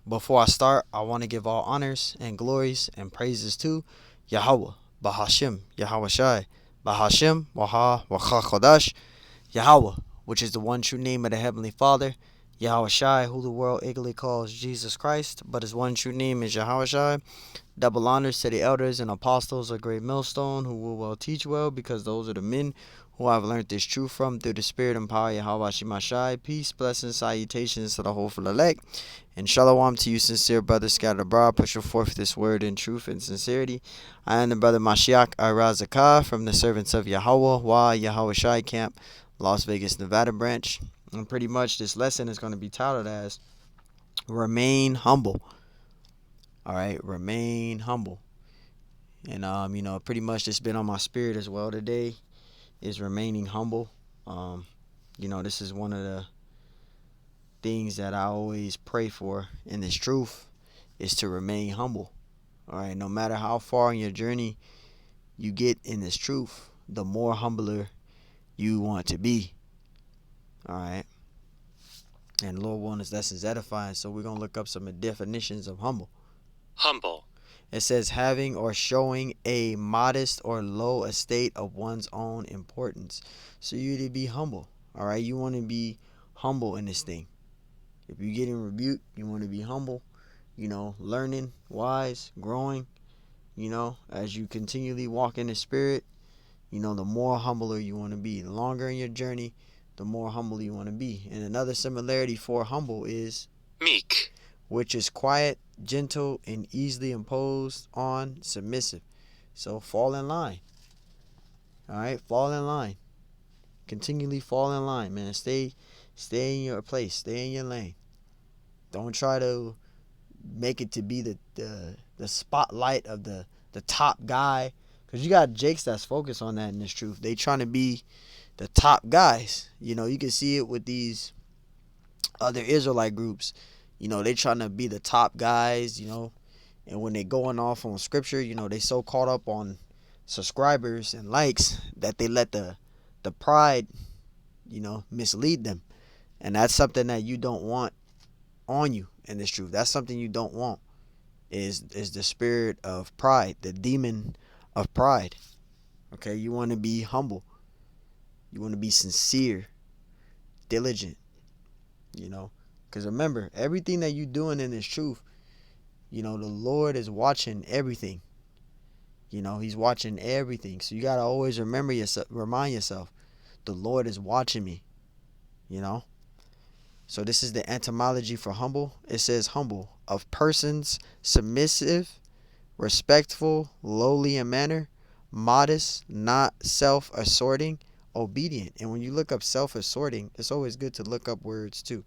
Before I start, I want to give all honors and glories and praises to Yahweh, Bahashim, Yahweh Shai, Bahashim, Waha, Wacha Chodash, Yahweh, which is the one true name of the Heavenly Father, Yahweh Shai, who the world eagerly calls Jesus Christ, but his one true name is Yahweh Shai. Double honors to the elders and apostles of Great Millstone, who will well teach well, because those are the men who I've learned this truth from through the spirit and power of Yahweh Shemashai. Peace, blessings, salutations to the hopeful elect. And shalom to you, sincere brothers scattered abroad, pushing forth this word in truth and sincerity. I am the brother Mashiach Arazakah from the servants of Yahweh, Yahweh Shai Camp, Las Vegas, Nevada branch. And pretty much this lesson is going to be titled as Remain Humble. All right, remain humble. And pretty much it's been on my spirit as well today is remaining humble. This is one of the things that I always pray for in this truth is to remain humble. All right, no matter how far in your journey you get in this truth, the more humbler you want to be. All right. And Lord willing, this lesson is edifying, so we're gonna look up some definitions of humble. Humble. It says having or showing a modest or low estate of one's own importance. So you to be humble. All right, you want to be humble in this thing. If you're getting rebuked, you want to be humble. Learning, wise, growing. As you continually walk in the spirit, the more humbler you want to be. The longer in your journey, the more humble you want to be. And another similarity for humble is Meek. which is quiet, gentle, and easily imposed on, submissive. So fall in line. All right, fall in line. Continually fall in line, man. Stay in your place. Stay in your lane. Don't try to make it to be the spotlight of the top guy, because you got jakes that's focused on that in this truth. They trying to be the top guys. You can see it with these other Israelite groups. They trying to be the top guys. And when they going off on scripture, they so caught up on subscribers and likes that they let the pride, mislead them. And that's something that you don't want on you in this truth. That's something you don't want is the spirit of pride, the demon of pride. Okay, you want to be humble. You want to be sincere, diligent, because remember, everything that you're doing in this truth, the Lord is watching everything. He's watching everything. So you got to always remind yourself, the Lord is watching me. So this is the etymology for humble. It says humble, of persons submissive, respectful, lowly in manner, modest, not self-asserting, obedient. And when you look up self-asserting, it's always good to look up words too,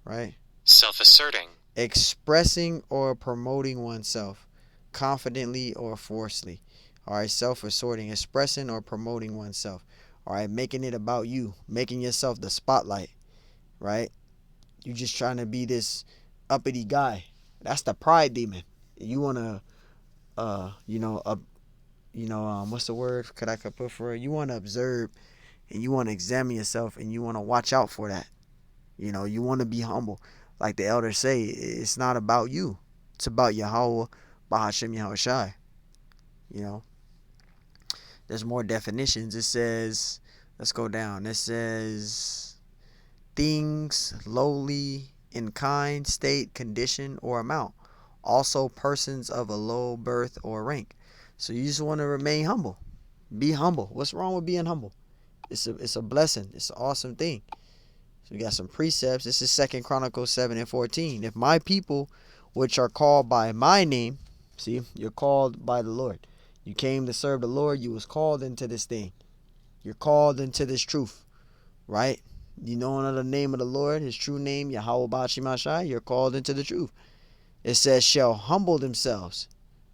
right? Self-asserting. Expressing or promoting oneself, confidently or forcefully. All right, self-asserting, expressing or promoting oneself. All right, making it about you, making yourself the spotlight, right? You just trying to be this uppity guy. That's the pride demon. You wanna, what's the word I could put for it? You wanna observe, and you wanna examine yourself, and you wanna watch out for that. You wanna be humble, like the elders say. It's not about you. It's about Yahweh, Bahashim Yahweh Shai. There's more definitions. It says, let's go down. It says things lowly in kind, state, condition, or amount. Also persons of a low birth or rank. So you just want to remain humble. Be humble. What's wrong with being humble? It's a blessing. It's an awesome thing. So we got some precepts. This is 2 Chronicles 7:14. If my people, which are called by my name, see, you're called by the Lord. You came to serve the Lord. You was called into this thing. You're called into this truth, right? You know the name of the Lord, his true name, Yahweh Bashimashai, you're called into the truth. It says, shall humble themselves.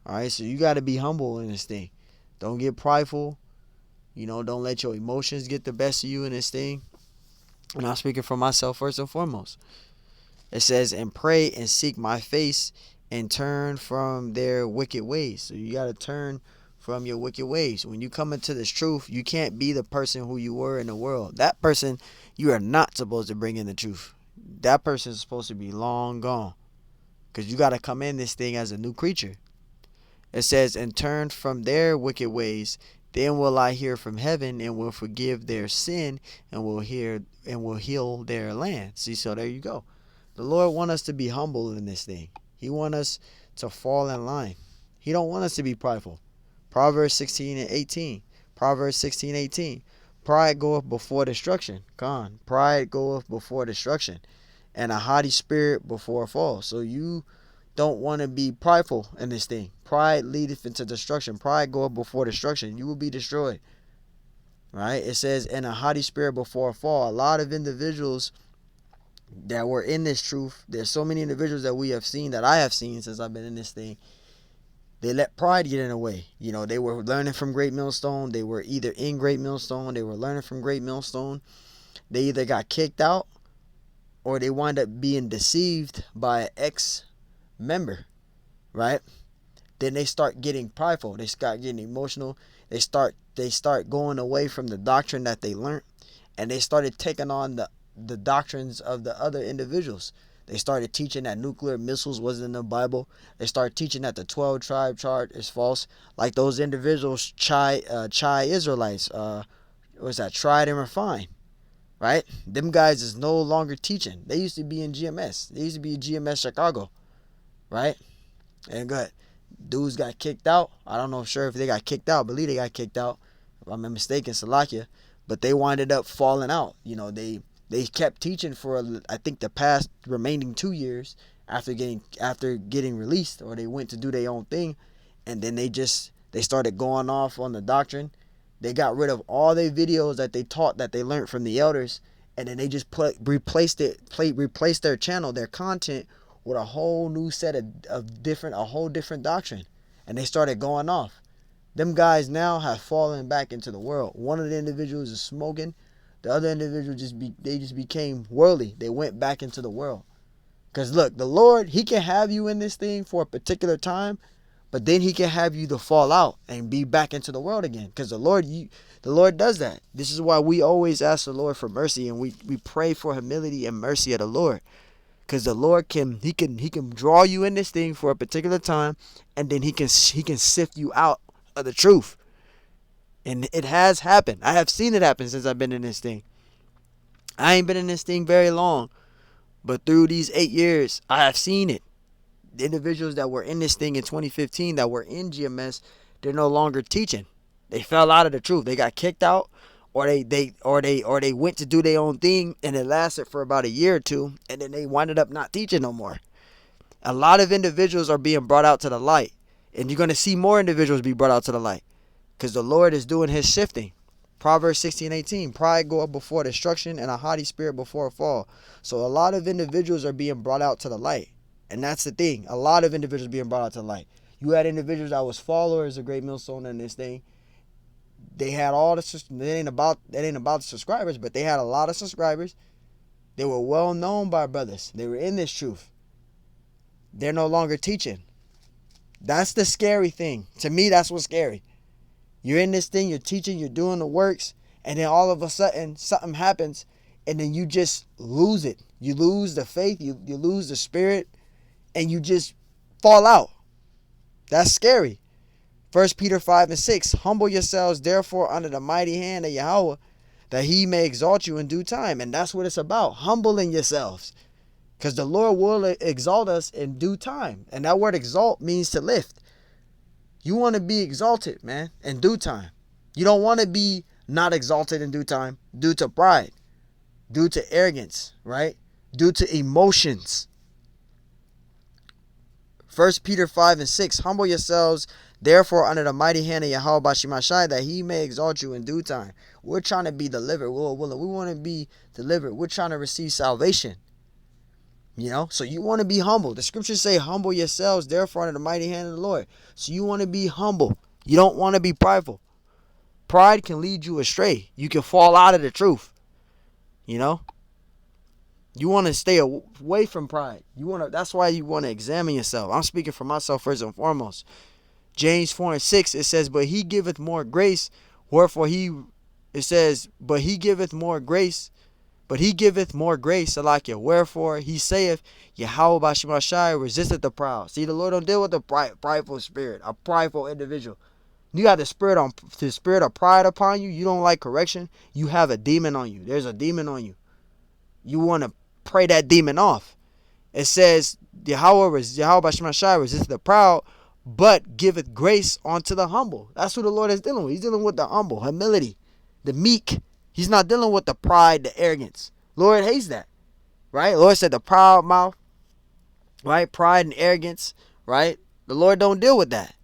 All right, so you got to be humble in this thing. Don't get prideful. Don't let your emotions get the best of you in this thing. And I'm speaking for myself first and foremost. It says, and pray and seek my face and turn from their wicked ways. So you got to turn from your wicked ways. When you come into this truth, you can't be the person who you were in the world. That person, you are not supposed to bring in the truth. That person is supposed to be long gone. Because you got to come in this thing as a new creature. It says, and turn from their wicked ways. Then will I hear from heaven and will forgive their sin and will heal their land. See, so there you go. The Lord wants us to be humble in this thing. He wants us to fall in line. He don't want us to be prideful. Proverbs 16:18. Proverbs 16:18. Pride goeth before destruction. Gone. Pride goeth before destruction, and a haughty spirit before a fall. So you don't want to be prideful in this thing. Pride leadeth into destruction. Pride goeth before destruction. You will be destroyed. Right? It says, and a haughty spirit before a fall. A lot of individuals that were in this truth, there's so many individuals that we have seen, that I have seen since I've been in this thing, they let pride get in the way. You know, they were learning from Great Millstone. They were either in Great Millstone. They were learning from Great Millstone. They either got kicked out or they wind up being deceived by an ex-member, right? Then they start getting prideful. They start getting emotional. They start going away from the doctrine that they learned, and they started taking on the doctrines of the other individuals. They started teaching that nuclear missiles wasn't in the Bible. They started teaching that the 12-tribe chart is false. Like those individuals, Chai Israelites, what's that? Tried and refined, right? Them guys is no longer teaching. They used to be in GMS. They used to be in GMS Chicago, right? And good. Dudes got kicked out. I don't know if they got kicked out. I believe they got kicked out. If I'm not mistaken, Salakia. But they winded up falling out. You know, they kept teaching for, I think, the past remaining 2 years after getting released, or they went to do their own thing, and then they started going off on the doctrine. They got rid of all their videos that they taught, that they learned from the elders, and then they just replaced their channel, their content, with a whole new set of a whole different doctrine, and they started going off. Them guys now have fallen back into the world. One of the individuals is smoking. The other individual just became worldly. They went back into the world. Because look, the Lord, He can have you in this thing for a particular time, but then He can have you to fall out and be back into the world again. Because the Lord does that. This is why we always ask the Lord for mercy, and we pray for humility and mercy of the Lord. Because the Lord can draw you in this thing for a particular time, and then He can sift you out of the truth. And it has happened. I have seen it happen since I've been in this thing. I ain't been in this thing very long, but through these 8 years, I have seen it. The individuals that were in this thing in 2015 that were in GMS, they're no longer teaching. They fell out of the truth. They got kicked out, or they went to do their own thing, and it lasted for about a year or two, and then they winded up not teaching no more. A lot of individuals are being brought out to the light, and you're going to see more individuals be brought out to the light. Because the Lord is doing His shifting. Proverbs 16:18. Pride goeth before destruction, and a haughty spirit before a fall. So a lot of individuals are being brought out to the light. And that's the thing. A lot of individuals being brought out to the light. You had individuals that was followers of Great Millstone in this thing. They had all the, that ain't about the subscribers, but they had a lot of subscribers. They were well known by brothers. They were in this truth. They're no longer teaching. That's the scary thing. To me, that's what's scary. You're in this thing, you're teaching, you're doing the works, and then all of a sudden something happens, and then you just lose it. You lose the faith, you lose the spirit, and you just fall out. That's scary. 1 Peter 5:6. Humble yourselves therefore under the mighty hand of Yahweh, that He may exalt you in due time. And that's what it's about, humbling yourselves. Because the Lord will exalt us in due time. And that word exalt means to lift. You want to be exalted, man, in due time. You don't want to be not exalted in due time due to pride, due to arrogance, right? Due to emotions. 1 Peter 5:6. Humble yourselves, therefore, under the mighty hand of Yahweh Bashimashai, that He may exalt you in due time. We're trying to be delivered. We want to be delivered. We're trying to receive salvation. You know, so you want to be humble. The scriptures say, humble yourselves, therefore, under the mighty hand of the Lord. So you want to be humble. You don't want to be prideful. Pride can lead you astray. You can fall out of the truth. You know, you want to stay away from pride. That's why you want to examine yourself. I'm speaking for myself first and foremost. James 4:6, it says, but He giveth more grace, wherefore it says, but He giveth more grace. But he giveth more grace, Salakia. Wherefore he saith, Yahweh Bashimashai resisteth the proud. See, the Lord don't deal with a prideful spirit, a prideful individual. You got the spirit of pride upon you. You don't like correction. You have a demon on you. There's a demon on you. You want to pray that demon off. It says, Yahweh Bashimashai resisteth the proud, but giveth grace unto the humble. That's who the Lord is dealing with. He's dealing with the humble, humility, the meek. He's not dealing with the pride, the arrogance. Lord hates that, right? Lord said the proud mouth, right? Pride and arrogance, right? The Lord don't deal with that.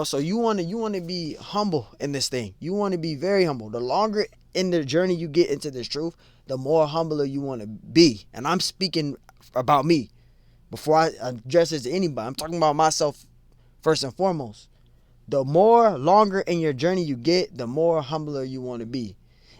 So you want to be humble in this thing. You want to be very humble. The longer in the journey you get into this truth, the more humbler you want to be. And I'm speaking about me. Before I address this to anybody, I'm talking about myself first and foremost. The more longer in your journey you get, the more humbler you want to be.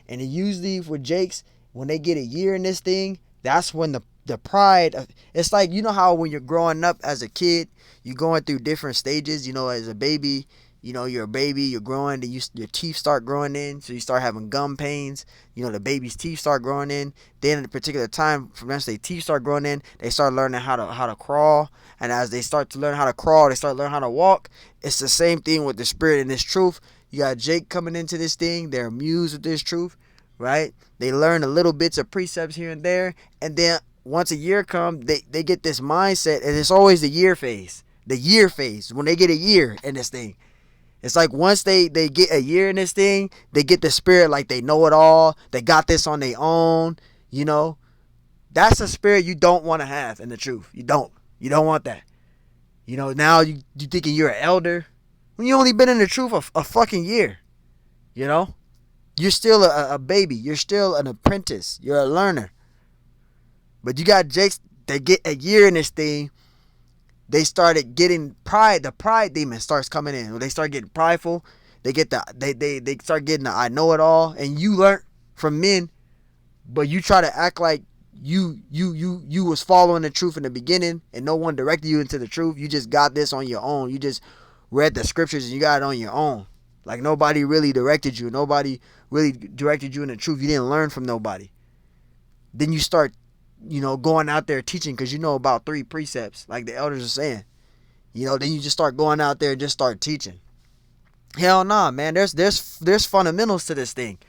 And usually with Jakes, when they get a year in this thing, that's when the pride, it's like, how when you're growing up as a kid, you're going through different stages, as a baby, you're a baby, you're growing, then your teeth start growing in, so you start having gum pains, the baby's teeth start growing in, then at a particular time, from once their teeth start growing in, they start learning how to crawl, and as they start to learn how to crawl, they start learning how to walk. It's the same thing with the spirit and this truth. You got Jake coming into this thing, they're amused with this truth, right? They learn a little bits of precepts here and there, and then once a year comes, they get this mindset, and it's always the year phase, when they get a year in this thing. It's like once they get a year in this thing, they get the spirit like they know it all. They got this on their own, That's a spirit you don't want to have in the truth. You don't want that. Now you thinking you're an elder when you only been in the truth a fucking year. You're still a baby. You're still an apprentice. You're a learner. But you got Jakes, they get a year in this thing. They started getting pride. The pride demon starts coming in. When they start getting prideful, they start getting the I know it all. And you learn from men, but you try to act like you was following the truth in the beginning, and no one directed you into the truth. You just got this on your own. You just read the scriptures and you got it on your own. Like nobody really directed you. Nobody really directed you in the truth. You didn't learn from nobody. Then you start going out there teaching because about 3 precepts, like the elders are saying. Then you just start going out there and just start teaching. Hell nah, man. There's fundamentals to this thing.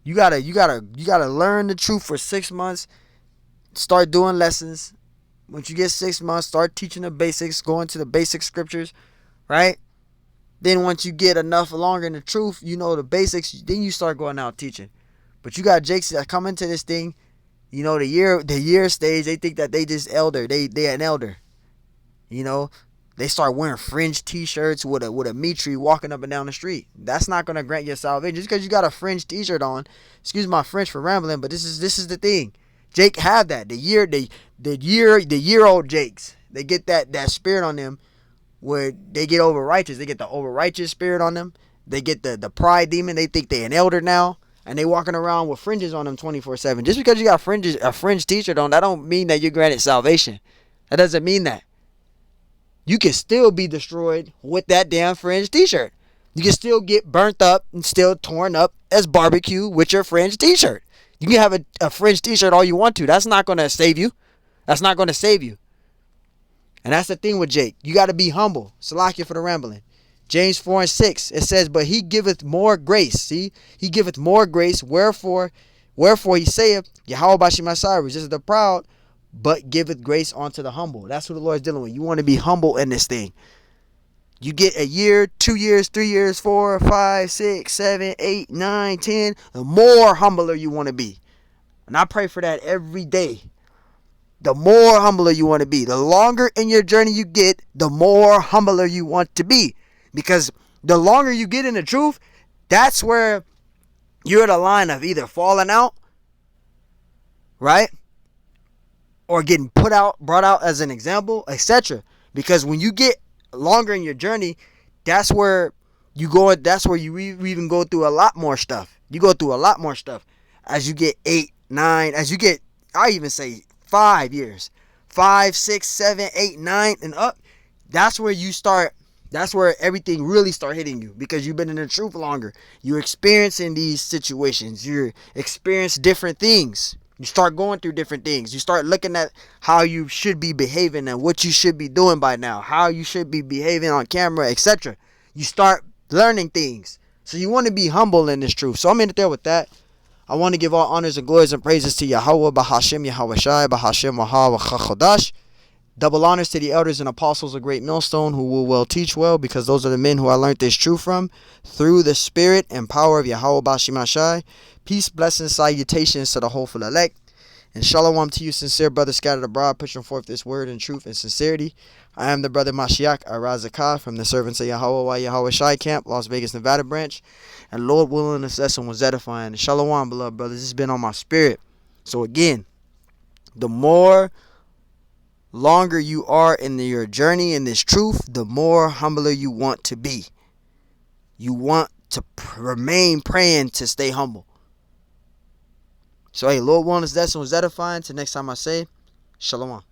You gotta learn the truth for 6 months. Start doing lessons. Once you get 6 months, start teaching the basics, going to the basic scriptures, right? Then once you get enough longer in the truth, the basics, then you start going out teaching. But you got Jakes that come into this thing. The year stage, they think that they just elder. They an elder. They start wearing fringe t-shirts with a meat tree walking up and down the street. That's not gonna grant your salvation. Just because you got a fringe t-shirt on, excuse my French for rambling, but this is the thing. Jake have that. The year old Jakes. They get that spirit on them where they get over righteous. They get the over righteous spirit on them. They get the pride demon. They think they an elder now. And they walking around with fringes on them 24/7. Just because you got a fringe t-shirt on, that don't mean that you're granted salvation. That doesn't mean that. You can still be destroyed with that damn fringe t-shirt. You can still get burnt up and still torn up as barbecue with your fringe t-shirt. You can have a fringe t-shirt all you want to. That's not going to save you. That's not going to save you. And that's the thing with Jake. You got to be humble. Salakia for the rambling. James 4:6, it says, but he giveth more grace. See, he giveth more grace. Wherefore he saith, Yahweh Bashimashai resisteth the proud, but giveth grace unto the humble. That's who the Lord is dealing with. You want to be humble in this thing. You get a year, 2 years, 3 years, 4, 5, 6, 7, 8, 9, 10. The more humbler you want to be. And I pray for that every day. The more humbler you want to be. The longer in your journey you get, the more humbler you want to be. Because the longer you get in the truth, that's where you're at a line of either falling out, right? Or getting brought out as an example, etc. Because when you get longer in your journey, that's where you even go through a lot more stuff. You go through a lot more stuff as you get 8, 9, I even say 5 years, 5, 6, 7, 8, 9 and up. That's where you start That's where everything really start hitting you, because you've been in the truth longer. You're experiencing these situations. You're experiencing different things. You start going through different things. You start looking at how you should be behaving and what you should be doing by now, how you should be behaving on camera, etc. You start learning things. So you want to be humble in this truth. So I'm in there with that. I want to give all honors and glories and praises to Yahweh, Bahashem, Yahweh Shai, Bahashem, Waha, Wachachodash. Double honors to the elders and apostles of Great Millstone, who will well teach well, because those are the men who I learned this truth from, through the spirit and power of Yahweh Bashimashai. Peace, blessings, salutations to the hopeful elect. And shalom to you, sincere brothers scattered abroad, pushing forth this word in truth and sincerity. I am the brother Mashiach Arazakah from the Servants of Yahweh Yahweh Shai Camp, Las Vegas, Nevada branch. And Lord willing, this lesson was edifying. And shalom, beloved brothers. This has been on my spirit. So again, the more longer you are in your journey in this truth, the more humbler you want to be. You want to remain praying to stay humble. So hey, Lord willing, this lesson was edifying. Till next time I say, shalom.